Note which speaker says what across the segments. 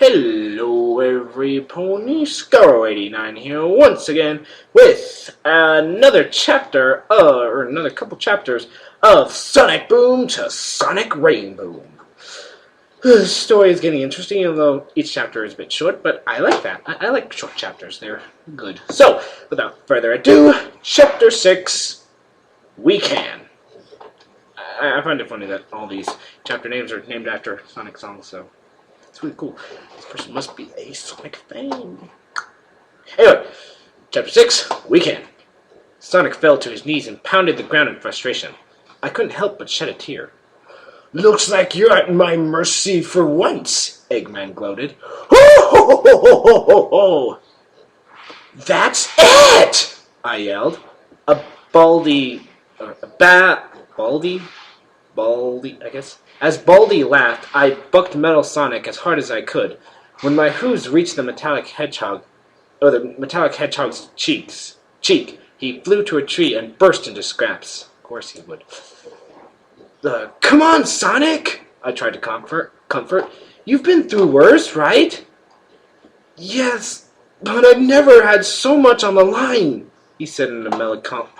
Speaker 1: Hello every pony, Scarrow89 here once again with another chapter, or another couple chapters of Sonic Boom to Sonic Rainboom. The story is getting interesting, although each chapter is a bit short, but I like that. I like short chapters, they're good. So, without further ado, Chapter 6, We Can. I find it funny that all these chapter names are named after Sonic songs, so it's really cool. This person must be a Sonic fan. Anyway, Chapter 6, We Can. Sonic fell to his knees and pounded the ground in frustration. I couldn't help but shed a tear.
Speaker 2: Looks like you're at my mercy for once, Eggman gloated.
Speaker 1: Ho ho ho ho ho ho ho! That's it! I yelled. Baldy, I guess. As Baldy laughed, I bucked Metal Sonic as hard as I could. When my hooves reached the metallic hedgehog's cheek, he flew to a tree and burst into scraps. Of course he would. Come on, Sonic! I tried to comfort. You've been through worse, right? Yes, but I've never had so much on the line, he said in a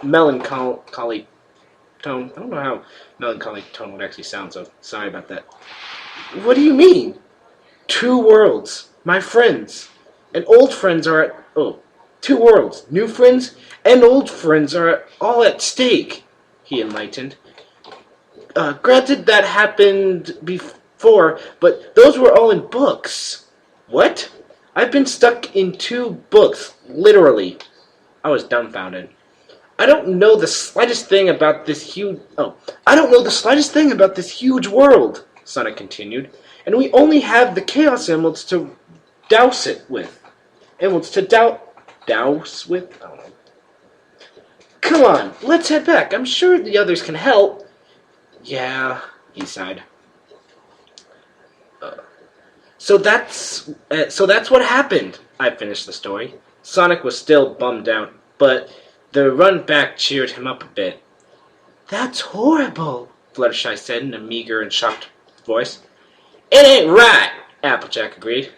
Speaker 1: melancholy tone. I don't know how melancholy tone would actually sound, so sorry about that. What do you mean? 2 worlds, my friends, and old friends are at... 2 worlds, new friends and old friends are all at stake, he enlightened. Granted that happened before, but those were all in books. What? I've been stuck in 2 books, literally. I was dumbfounded. I don't know the slightest thing about this huge world, Sonic continued, and we only have the Chaos Emeralds to douse with. I don't know. Come on, let's head back. I'm sure the others can help. Yeah, he sighed. So that's what happened. I finished the story. Sonic was still bummed out, but the run back cheered him up a bit. That's horrible, Fluttershy said in a meager and shocked voice. It ain't right, Applejack agreed.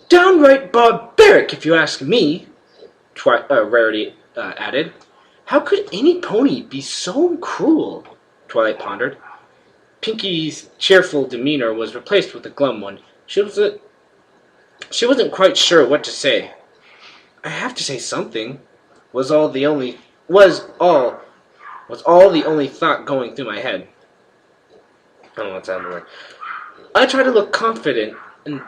Speaker 1: Downright barbaric, if you ask me, Rarity added. How could any pony be so cruel? Twilight pondered. Pinky's cheerful demeanor was replaced with a glum one. She wasn't quite sure what to say. I have to say something, was all the only thought going through my head. I don't know what sounded like. I tried to look confident and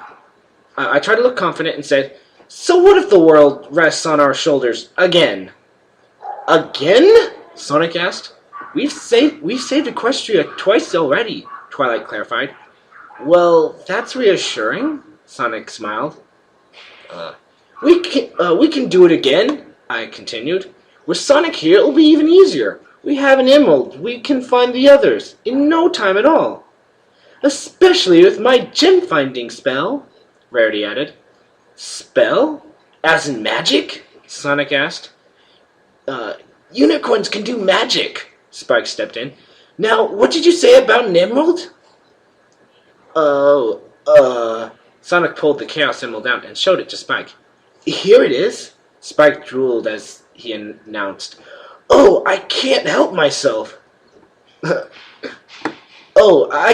Speaker 1: said, "So what if the world rests on our shoulders again?" Again? Sonic asked. We've saved Equestria twice already, Twilight clarified. Well, that's reassuring, Sonic smiled. We can do it again, I continued. With Sonic here, it'll be even easier. We have an emerald. We can find the others in no time at all. Especially with my gem-finding spell, Rarity added. Spell? As in magic? Sonic asked. Unicorns can do magic, Spike stepped in. Now, what did you say about an emerald? Sonic pulled the Chaos Emerald out and showed it to Spike. Here it is, Spike drooled as he announced. Oh, I can't help myself. I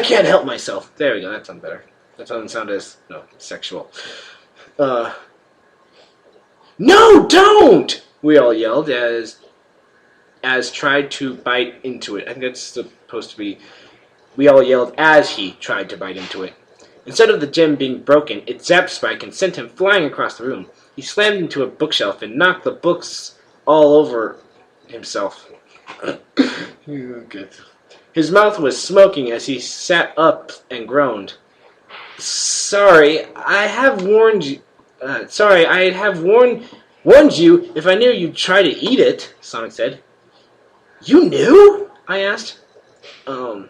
Speaker 1: can't help myself. There we go, that sounds better. That doesn't sound as, sexual. No, don't! We all yelled as tried to bite into it. I think that's supposed to be... We all yelled as he tried to bite into it. Instead of the gem being broken, it zapped Spike and sent him flying across the room. He slammed into a bookshelf and knocked the books all over himself. Good. His mouth was smoking as he sat up and groaned. Sorry, I'd have warned you if I knew you'd try to eat it, Sonic said. You knew? I asked. I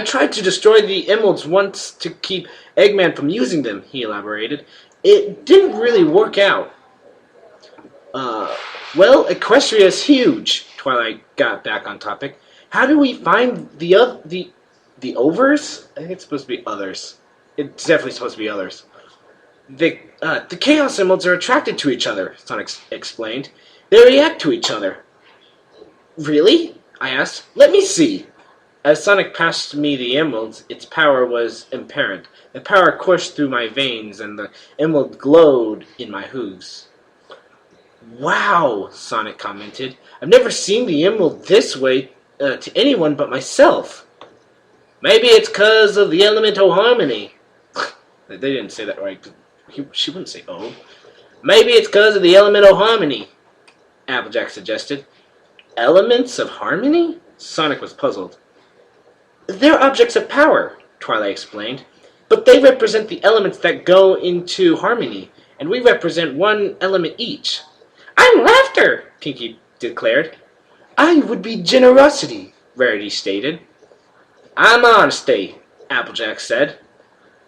Speaker 1: tried to destroy the emeralds once to keep Eggman from using them, he elaborated. It didn't really work out. Well, Equestria's huge, Twilight got back on topic. How do we find the overs? I think it's supposed to be others. It's definitely supposed to be others. The Chaos Emeralds are attracted to each other, Sonic explained. They react to each other. Really? I asked. Let me see. As Sonic passed me the emeralds, its power was apparent. The power coursed through my veins, and the emerald glowed in my hooves. Wow, Sonic commented. I've never seen the emerald this way to anyone but myself. Maybe it's 'cause of the elemental harmony. They didn't say that right. She wouldn't say oh. Maybe it's 'cause of the elemental harmony, Applejack suggested. Elements of harmony? Sonic was puzzled. They're objects of power, Twilight explained. But they represent the elements that go into harmony, and we represent one element each. I'm laughter, Pinkie declared. I would be generosity, Rarity stated. I'm honesty, Applejack said.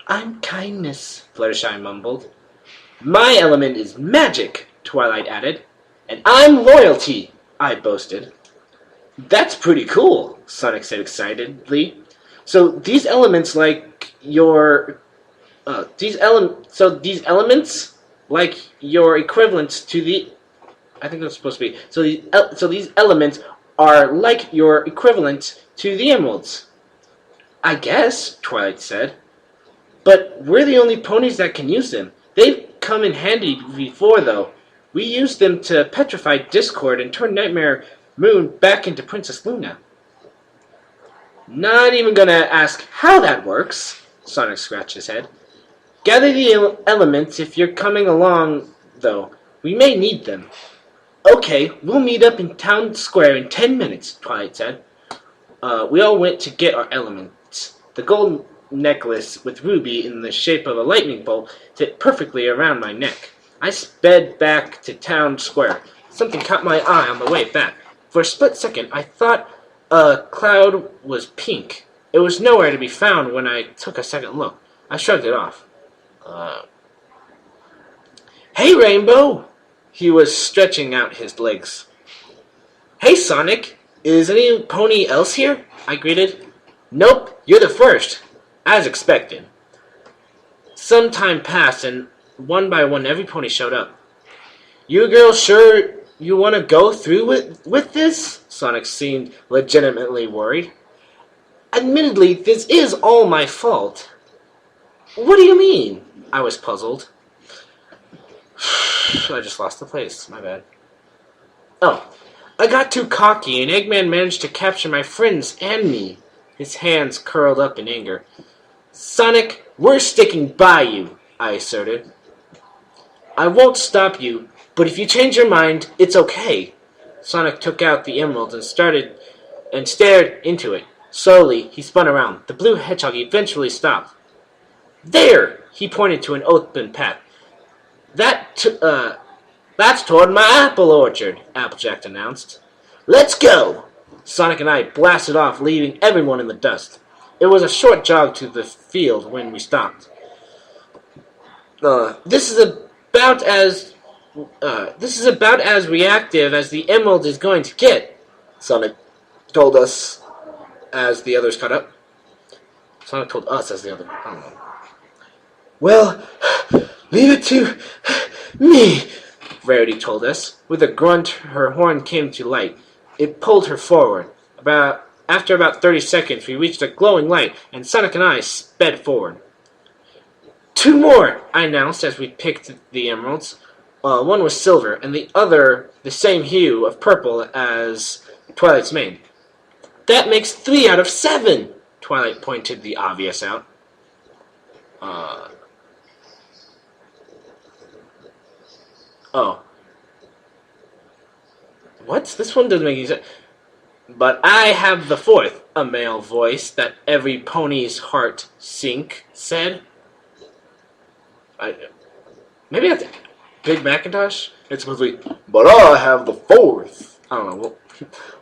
Speaker 1: I'm kindness, Fluttershy mumbled. My element is magic, Twilight added. And I'm loyalty, I boasted. That's pretty cool, Sonic said excitedly. So these elements like your these elements like your equivalents to the I think that's supposed to be. So these elements are like your equivalent to the emeralds. I guess, Twilight said. But we're the only ponies that can use them. They've come in handy before, though. We used them to petrify Discord and turn Nightmare Moon back into Princess Luna. Not even gonna ask how that works, Sonic scratched his head. Gather the elements if you're coming along, though. We may need them. Okay, we'll meet up in Town Square in 10 minutes, Twilight said. We all went to get our elements. The gold necklace with Ruby in the shape of a lightning bolt fit perfectly around my neck. I sped back to Town Square. Something caught my eye on the way back. For a split second, I thought a cloud was pink. It was nowhere to be found when I took a second look. I shrugged it off. Hey, Rainbow! He was stretching out his legs. Hey, Sonic! Is any pony else here? I greeted. Nope, you're the first. As expected. Some time passed, and one by one every pony showed up. You girls sure you want to go through with this? Sonic seemed legitimately worried. Admittedly, this is all my fault. What do you mean? I was puzzled. I just lost the place. My bad. Oh, I got too cocky, and Eggman managed to capture my friends and me. His hands curled up in anger. Sonic, we're sticking by you, I asserted. I won't stop you, but if you change your mind, it's okay. Sonic took out the emerald and stared into it. Slowly, he spun around. The blue hedgehog eventually stopped. There! He pointed to an open path. That's toward my apple orchard, Applejack announced. Let's go! Sonic and I blasted off, leaving everyone in the dust. It was a short jog to the field when we stopped. This is about as reactive as the emerald is going to get, Sonic told us as the others caught up. Sonic told us as the others. I don't know. Well, leave it to me, Rarity told us. With a grunt, her horn came to light. It pulled her forward. After about 30 seconds, we reached a glowing light, and Sonic and I sped forward. 2 more, I announced as we picked the emeralds. One was silver, and the other the same hue of purple as Twilight's mane. That makes 3 out of 7, Twilight pointed the obvious out. Oh. What? This one doesn't make any sense. But I have the 4th, a male voice that every pony's heart said. Maybe that's Big Macintosh? It's supposed to be, but I have the 4th. I don't know.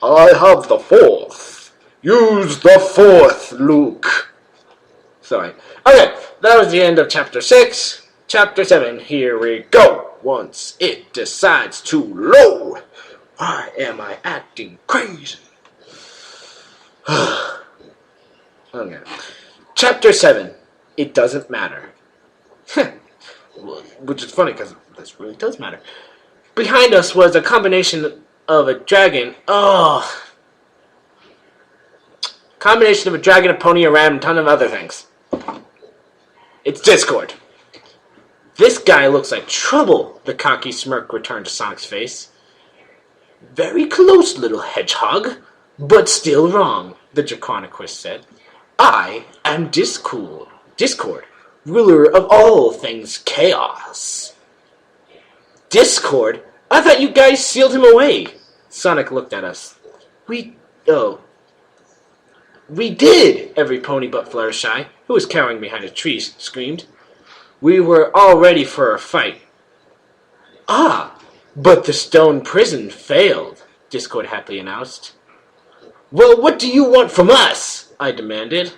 Speaker 1: Well, I have the 4th. Use the 4th, Luke. Sorry. Okay, that was the end of Chapter 6. Chapter 7, here we go. Once it decides to load. Why am I acting crazy? Okay. Chapter 7. It doesn't matter. Which is funny because this really does matter. Behind us was a combination of a dragon. Oh. Combination of a dragon, a pony, a ram, and a ton of other things. It's Discord. This guy looks like trouble, the cocky smirk returned to Sonic's face. Very close, little hedgehog, but still wrong, the Draconiquist said. I am Discord, ruler of all things chaos. Discord? I thought you guys sealed him away. Sonic looked at us. We did, every pony but Fluttershy, who was cowering behind a tree, screamed. We were all ready for a fight. Ah, but the stone prison failed, Discord happily announced. Well, what do you want from us? I demanded.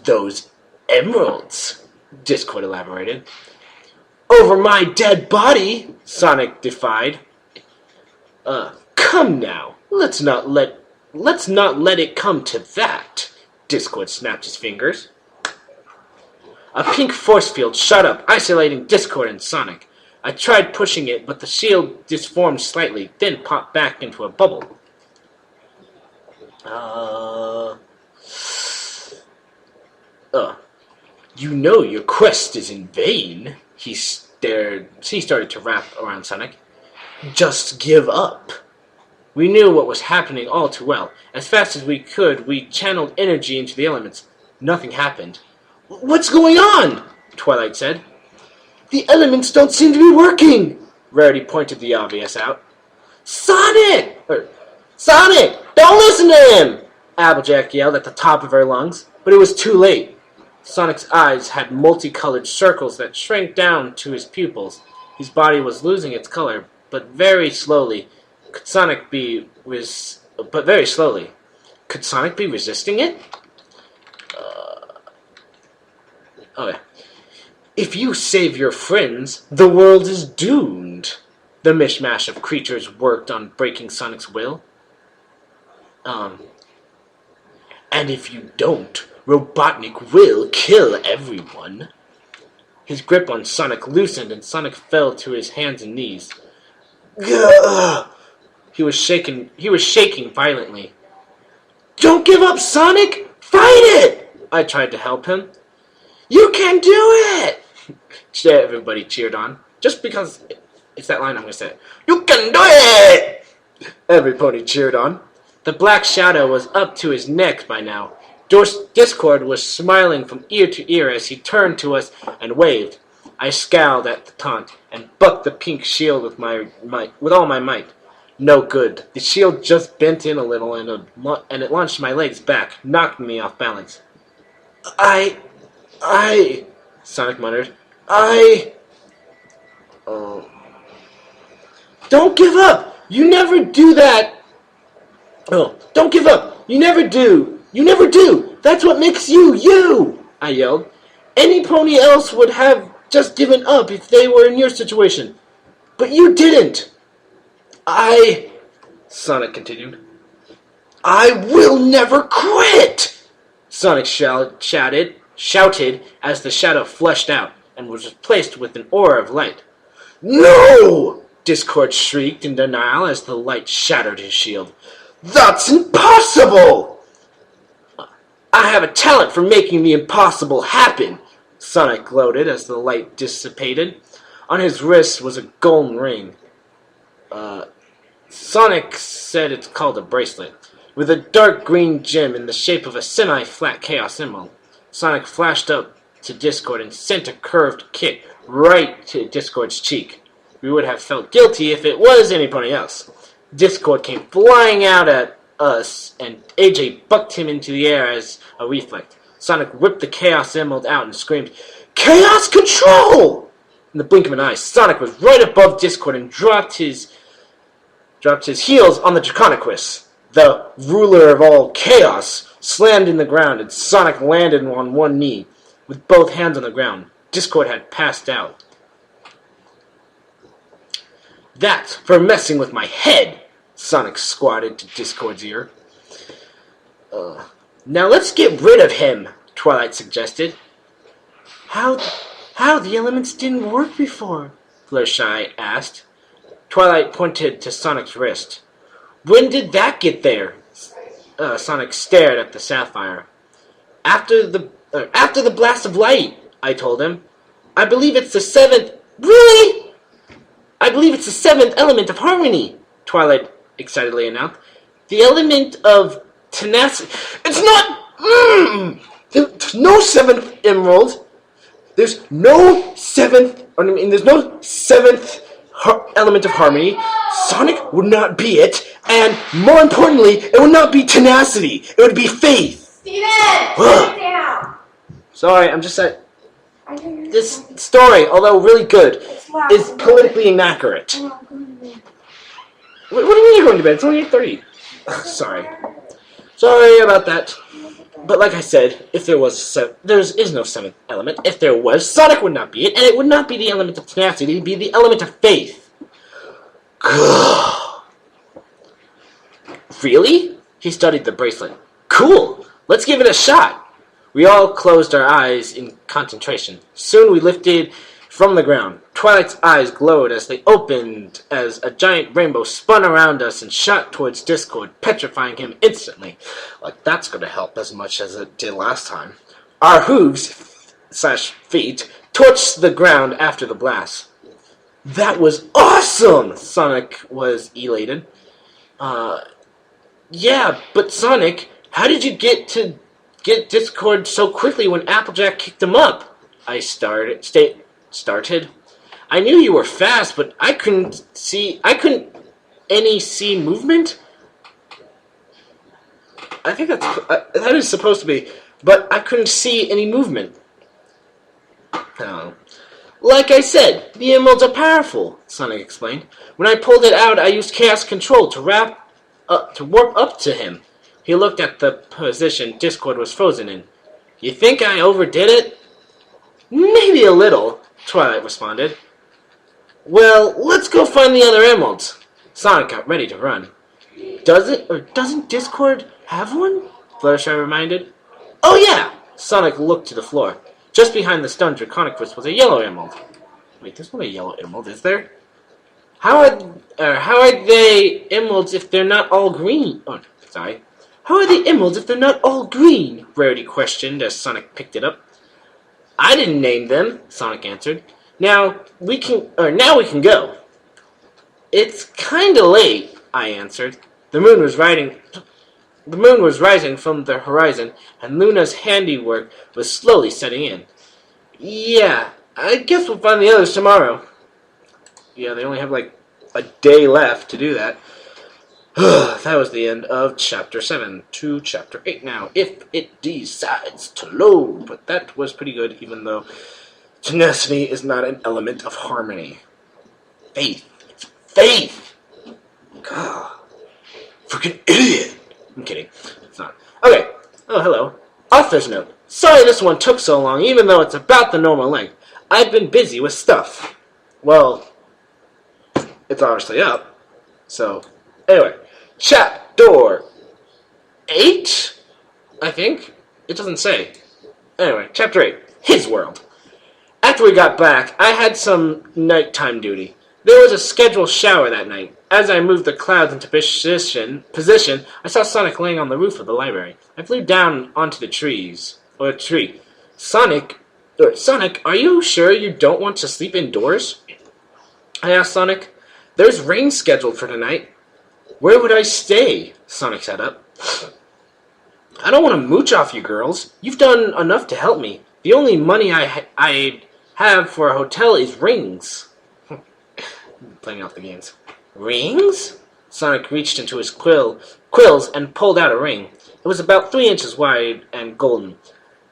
Speaker 1: Those emeralds, Discord elaborated. Over my dead body, Sonic defied. Come now, let's not let it come to that, Discord snapped his fingers. A pink force field shot up, isolating Discord and Sonic. I tried pushing it, but the shield disformed slightly, then popped back into a bubble. You know your quest is in vain. He started to wrap around Sonic. Just give up. We knew what was happening all too well. As fast as we could, we channeled energy into the elements. Nothing happened. What's going on? Twilight said. The elements don't seem to be working. Rarity pointed the obvious out. Sonic! Sonic! Don't listen to him! Applejack yelled at the top of her lungs, but it was too late. Sonic's eyes had multicolored circles that shrank down to his pupils. His body was losing its color, but very slowly. Could Sonic be resisting it? Okay. If you save your friends, the world is doomed. The mishmash of creatures worked on breaking Sonic's will. And if you don't, Robotnik will kill everyone. His grip on Sonic loosened and Sonic fell to his hands and knees. Gah! He was shaking violently. Don't give up, Sonic! Fight it! I tried to help him. You can do it! Everybody cheered on. Just because it's that line, I'm going to say it. You can do it! Every pony cheered on. The black shadow was up to his neck by now. Discord was smiling from ear to ear as he turned to us and waved. I scowled at the taunt and bucked the pink shield with all my might. No good. The shield just bent in a little and it launched my legs back, knocking me off balance. Sonic muttered. Don't give up! You never do that! Oh, don't give up! You never do! You never do! That's what makes you, you! I yelled. Any pony else would have just given up if they were in your situation. But you didn't! Sonic continued. I will never quit! Sonic shouted as the shadow fleshed out and was replaced with an aura of light. No! Discord shrieked in denial as the light shattered his shield. That's impossible! I have a talent for making the impossible happen, Sonic gloated as the light dissipated. On his wrist was a golden ring. Sonic said it's called a bracelet, with a dark green gem in the shape of a semi-flat chaos symbol. Sonic flashed up to Discord and sent a curved kick right to Discord's cheek. We would have felt guilty if it was anybody else. Discord came flying out at us, and AJ bucked him into the air as a reflex. Sonic whipped the Chaos Emerald out and screamed, Chaos Control! In the blink of an eye, Sonic was right above Discord and dropped his heels on the Draconiquist. The ruler of all chaos slammed in the ground, and Sonic landed on one knee, with both hands on the ground. Discord had passed out. That's for messing with my head, Sonic squatted to Discord's ear. Now let's get rid of him, Twilight suggested. How the elements didn't work before? Fluttershy asked. Twilight pointed to Sonic's wrist. When did that get there? Sonic stared at the sapphire. After the blast of light, I told him. I believe it's the seventh. Really? I believe it's the seventh element of harmony, Twilight excitedly announced. The element of tenacity. It's not. There's no seventh emerald. There's no seventh. There's no seventh element of harmony. Sonic would not be it, and more importantly, it would not be tenacity. It would be faith.
Speaker 3: Steven, sit down.
Speaker 1: Sorry, I'm just saying. This story, although really good, is politically inaccurate. What do you mean you're going to bed? It's only 8:30. Sorry about that. But like I said, if there is no seventh element. If there was, Sonic would not be it, and it would not be the element of tenacity. It would be the element of faith. Really? He studied the bracelet. Cool. Let's give it a shot. We all closed our eyes in concentration. Soon we lifted from the ground. Twilight's eyes glowed as they opened as a giant rainbow spun around us and shot towards Discord, petrifying him instantly. Like that's going to help as much as it did last time. Our hooves/feet torched the ground after the blast. That was awesome! Sonic was elated. Yeah, but Sonic, how did you get Discord so quickly when Applejack kicked him up? I started. I knew you were fast, but I couldn't see movement. I think that is supposed to be, but I couldn't see any movement. Oh. Like I said, the emeralds are powerful, Sonic explained. When I pulled it out, I used Chaos Control to warp up to him. He looked at the position Discord was frozen in. You think I overdid it? Maybe a little, Twilight responded. Well, let's go find the other emeralds. Sonic got ready to run. Doesn't Discord have one? Fluttershy reminded. Oh yeah! Sonic looked to the floor. Just behind the stunned Draconic Crisp was a yellow emerald. Wait, there's not a yellow emerald, is there? How are they emeralds if they're not all green? Oh, sorry. How are they emeralds if they're not all green? Rarity questioned as Sonic picked it up. I didn't name them, Sonic answered. Now we can go. It's kinda late, I answered. The moon was rising from the horizon, and Luna's handiwork was slowly setting in. Yeah, I guess we'll find the others tomorrow. Yeah, they only have like a day left to do that. That was the end of Chapter 7 to Chapter 8 now, if it decides to load. But that was pretty good, even though tenacity is not an element of harmony. Faith. It's faith! God. Freaking idiot! I'm kidding. It's not. Okay. Oh, hello. Author's note. Sorry this one took so long, even though it's about the normal length. I've been busy with stuff. Well, it's obviously up. So, anyway. Chapter 8? I think. It doesn't say. Anyway, Chapter 8. His World. After we got back, I had some nighttime duty. There was a scheduled shower that night. As I moved the clouds into position, I saw Sonic laying on the roof of the library. I flew down onto the tree. Sonic, are you sure you don't want to sleep indoors? I asked Sonic. There's rain scheduled for tonight. Where would I stay? Sonic sat up. I don't want to mooch off you girls. You've done enough to help me. The only money I have for a hotel is rings. Playing off the games. Rings? Sonic reached into his quills and pulled out a ring. It was about 3 inches wide and golden.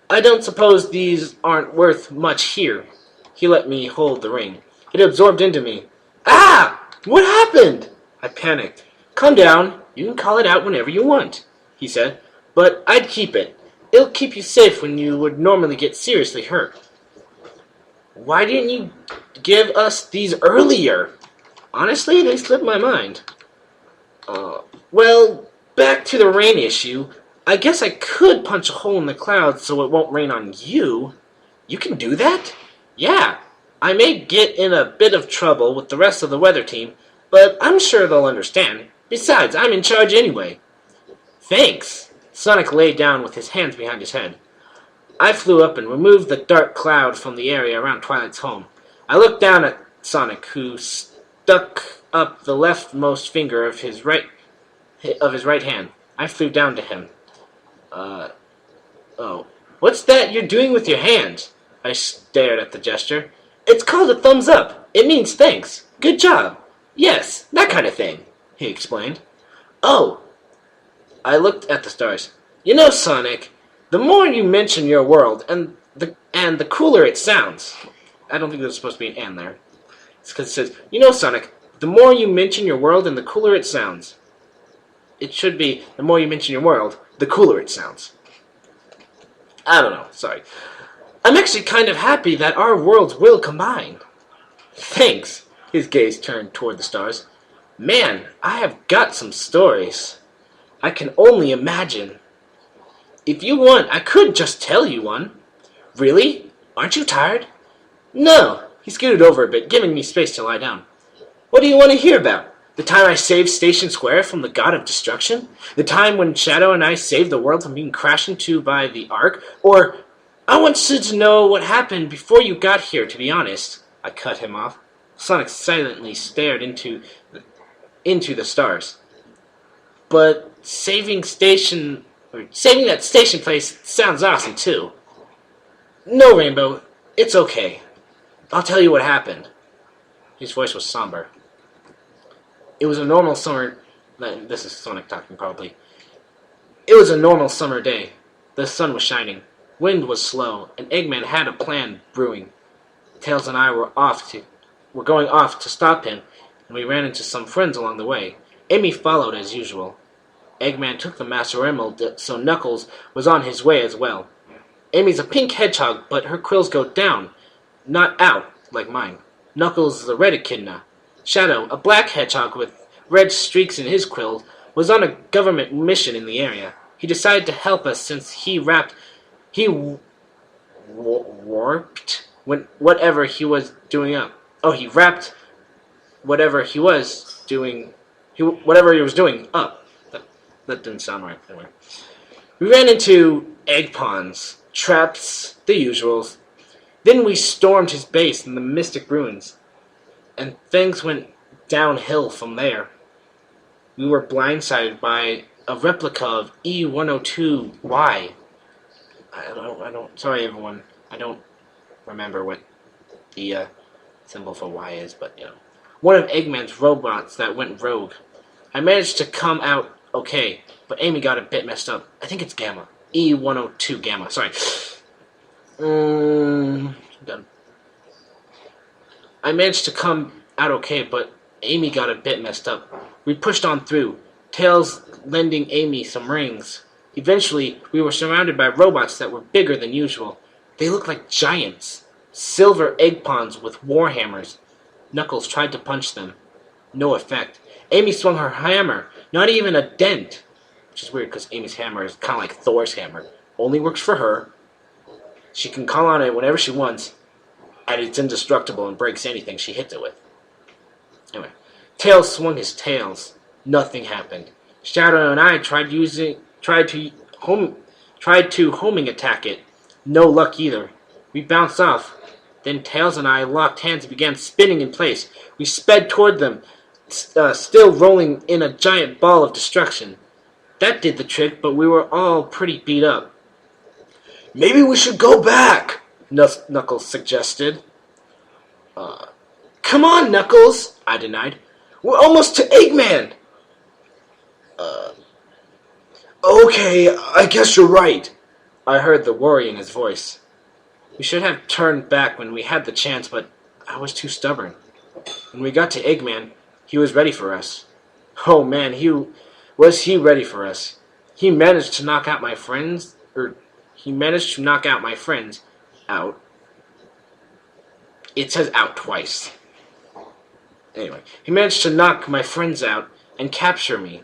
Speaker 1: I don't suppose these aren't worth much here. He let me hold the ring. It absorbed into me. Ah! What happened? I panicked. Calm down. You can call it out whenever you want, he said. But I'd keep it. It'll keep you safe when you would normally get seriously hurt. Why didn't you give us these earlier? Honestly, they slipped my mind. Well, back to the rain issue. I guess I could punch a hole in the clouds so it won't rain on you. You can do that? Yeah. I may get in a bit of trouble with the rest of the weather team, but I'm sure they'll understand. Besides, I'm in charge anyway. Thanks. Sonic lay down with his hands behind his head. I flew up and removed the dark cloud from the area around Twilight's home. I looked down at Sonic, who stuck up the leftmost finger of his right hand. I flew down to him. Oh. What's that you're doing with your hand? I stared at the gesture. It's called a thumbs up. It means thanks. Good job. Yes, that kind of thing, he explained. Oh. I looked at the stars. You know, Sonic, the more you mention your world, and the cooler it sounds. I don't think there's supposed to be an and there. It's because it says, you know, Sonic, the more you mention your world, and the cooler it sounds. It should be, the more you mention your world, the cooler it sounds. I don't know, sorry. I'm actually kind of happy that our worlds will combine. Thanks. His gaze turned toward the stars. Man, I have got some stories. I can only imagine. If you want, I could just tell you one. Really? Aren't you tired? No. He scooted over a bit, giving me space to lie down. What do you want to hear about? The time I saved Station Square from the God of Destruction? The time when Shadow and I saved the world from being crashed into by the Ark? Or, I want you to know what happened before you got here, to be honest. I cut him off. Sonic silently stared into the stars. But saving that station place sounds awesome, too. No, Rainbow, it's okay. I'll tell you what happened. His voice was somber. It was a normal summer... This is Sonic talking, probably. It was a normal summer day. The sun was shining. Wind was slow, and Eggman had a plan brewing. Tails and I were going off to stop him, and we ran into some friends along the way. Amy followed as usual. Eggman took the Master Emerald, so Knuckles was on his way as well. Amy's a pink hedgehog, but her quills go down, not out, like mine. Knuckles is a red echidna. Shadow, a black hedgehog with red streaks in his quill, was on a government mission in the area. He decided to help us since he warped whatever he was doing up. Oh, he wrapped whatever he was doing up. That didn't sound right. Anyway. We ran into egg ponds, traps, the usuals. Then we stormed his base in the Mystic Ruins, and things went downhill from there. We were blindsided by a replica of E102Y. Sorry everyone, I don't remember what the symbol for Y is, but you know. One of Eggman's robots that went rogue. I managed to come out okay, but Amy got a bit messed up. I think it's Gamma. E102 Gamma, sorry. Done. I managed to come out okay, but Amy got a bit messed up. We pushed on through, Tails lending Amy some rings. Eventually, we were surrounded by robots that were bigger than usual. They looked like giants. Silver egg pawns with war hammers. Knuckles tried to punch them. No effect. Amy swung her hammer. Not even a dent. Which is weird because Amy's hammer is kind of like Thor's hammer. Only works for her. She can call on it whenever she wants. And it's indestructible and breaks anything she hits it with. Anyway. Tails swung his tails. Nothing happened. Shadow and I tried to homing attack it. No luck either. We bounced off. Then Tails and I locked hands and began spinning in place. We sped toward them, still rolling in a giant ball of destruction. That did the trick, but we were all pretty beat up. Maybe we should go back, Knuckles suggested. Come on, Knuckles, I denied. We're almost to Eggman. Okay, I guess you're right. I heard the worry in his voice. We should have turned back when we had the chance, but I was too stubborn. When we got to Eggman, he was ready for us. Oh man, was he ready for us. He managed to knock out my friends, out. It says out twice. Anyway, he managed to knock my friends out and capture me.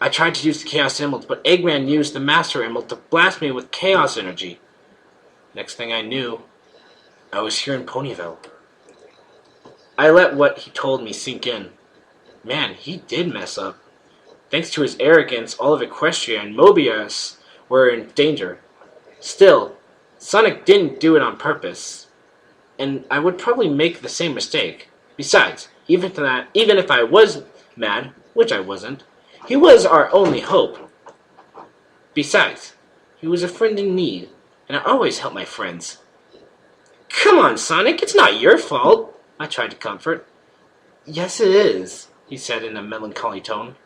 Speaker 1: I tried to use the Chaos Emerald, but Eggman used the Master Emerald to blast me with Chaos Energy. Next thing I knew,
Speaker 2: I was here in Ponyville.
Speaker 1: I let what he told me sink in. Man, he did mess up. Thanks to his arrogance, all of Equestria and Mobius were in danger. Still, Sonic didn't do it on purpose, and I would probably make the same mistake. Besides, even if I was mad, which I wasn't, he was our only hope. Besides, he was a friend in need, and I always help my friends. Come on, Sonic, it's not your fault, I tried to comfort. Yes, it is, he said in a melancholy tone.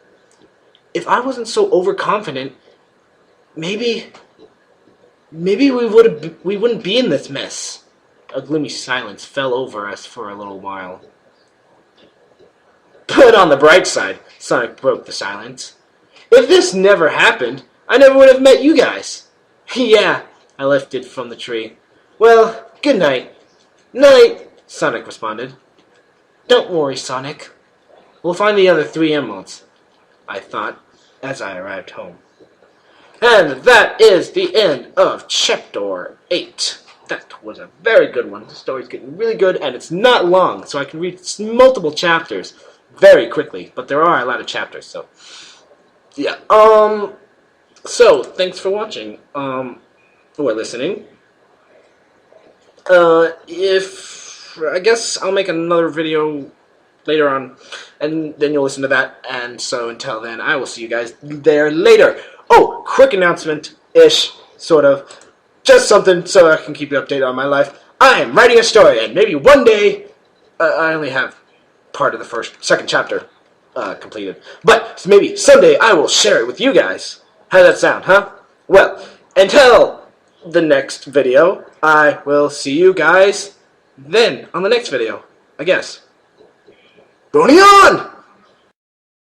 Speaker 1: If I wasn't so overconfident, maybe we wouldn't be in this mess. A gloomy silence fell over us for a little while. But on the bright side, Sonic broke the silence. If this never happened, I never would have met you guys. Yeah, I lifted from the tree. Well, good night. Night, Sonic responded. Don't worry, Sonic. We'll find the other 3 emeralds, I thought, as I arrived home. And that is the end of Chapter 8. That was a very good one. The story's getting really good, and it's not long, so I can read multiple chapters very quickly. But there are a lot of chapters, so... yeah. So, thanks for watching. Or listening. I guess I'll make another video later on, and then you'll listen to that. And so until then, I will see you guys there later. Oh, quick announcement-ish, sort of. Just something so I can keep you updated on my life. I am writing a story, and maybe one day, I only have part of the second chapter completed. But maybe someday I will share it with you guys. How does that sound, huh? Well, until the next video, I will see you guys then on the next video, I guess. Bony on!